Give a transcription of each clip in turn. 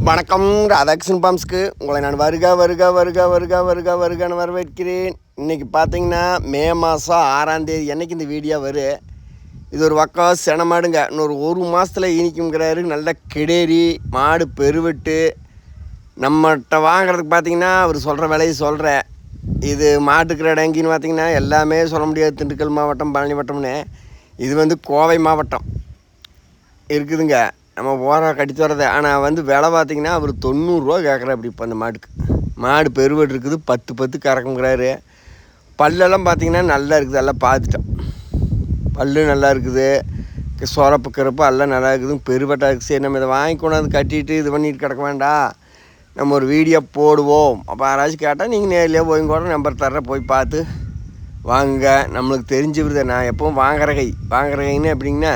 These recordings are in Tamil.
வணக்கம். ராதாகிருஷ்ணன் பாம்ஸ்க்கு உங்களை நான் வருகன்னு வரவேற்கிறேன். இன்றைக்கி பார்த்தீங்கன்னா மே மாதம் 6ஆம் தேதி என்றைக்கு இந்த வீடியோ வரும். இது ஒரு பக்கம் செனமாடுங்க. இன்னொரு மாதத்தில் ஈனிக்குங்கிறாரு. நல்ல கிடேரி மாடு பெருவெட்டு நம்மகிட்ட வாங்கிறதுக்கு பார்த்தீங்கன்னா அவர் சொல்கிற விலையை சொல்கிறேன். இது மாட்டுக்கிற இடம் எங்கேன்னு பார்த்தீங்கன்னா எல்லாமே சொல்ல முடியாது. திண்டுக்கல் மாவட்டம், பழனி வட்டம்னு. இது கோவை மாவட்டம் இருக்குதுங்க. நம்ம போகிற கடிச்சு வரது. ஆனால் விலை பார்த்திங்கன்னா அவர் 90 ரூபா கேட்குறாரு. இப்போ அந்த மாடு பெருவெட்டு இருக்குது. 10 கறக்குங்கிறாரு. பல்லெல்லாம் பார்த்திங்கன்னா நல்லா இருக்குது. எல்லாம் பார்த்துட்டோம். பல்லு நல்லா இருக்குது. சொரப்பு கிறப்பு எல்லாம் நல்லா இருக்குது. பெருவெட்டாக இருக்குது. சரி, நம்ம இதை வாங்கி கொண்டாந்து கட்டிட்டு இது பண்ணிட்டு கிடக்க வேண்டாம், நம்ம ஒரு வீடியோ போடுவோம். அப்போ யாராச்சும் கேட்டால் நீங்கள் நேரிலே போய் கூட நம்பர் தர்றேன், போய் பார்த்து வாங்குங்க. நம்மளுக்கு தெரிஞ்சுவிடுது. நான் எப்பவும் வாங்குற கைன்னு எப்படிங்கன்னா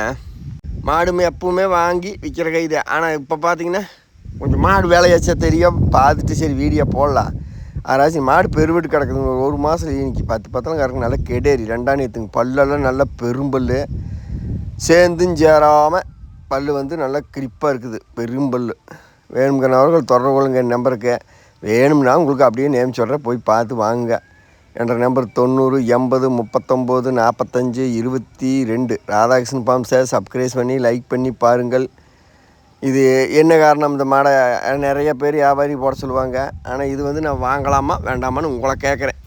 மாடுமே எப்பவுமே வாங்கி விற்கிற கை இது. ஆனால் இப்போ பார்த்தீங்கன்னா கொஞ்சம் மாடு வேலையாச்சா தெரியும், பார்த்துட்டு சரி வீடியோ போடலாம். யாராச்சும் மாடு பெருவெட்டு கிடக்குதுங்க. ஒரு மாதம் இன்னைக்கு 10 கறக்கு. நல்லா கெடேரி 2ஆம் நேற்றுங்க. பல்லெல்லாம் நல்லா பெரும்பல், சேர்ந்தும் சேராமல் பல் நல்லா கிரிப்பாக இருக்குது. பெரும்பல் வேணுங்கிறவர்கள் தொடர்பு கொள்ளுங்க. என் நம்பருக்கு வேணும்னா உங்களுக்கு அப்படியே நேம் சொல்கிறேன், போய் பார்த்து வாங்குங்க. என்ற நம்பர் 90 80 39 45 22. ராதாகிருஷ்ணன் பாம்ஸை சப்ஸ்கிரைப் பண்ணி லைக் பண்ணி பாருங்கள். இது என்ன காரணம், இந்த மாடை நிறைய பேர் வியாபாரி போட சொல்லுவாங்க. ஆனால் இது நான் வாங்கலாமா வேண்டாமான்னு உங்களை கேட்குறேன்.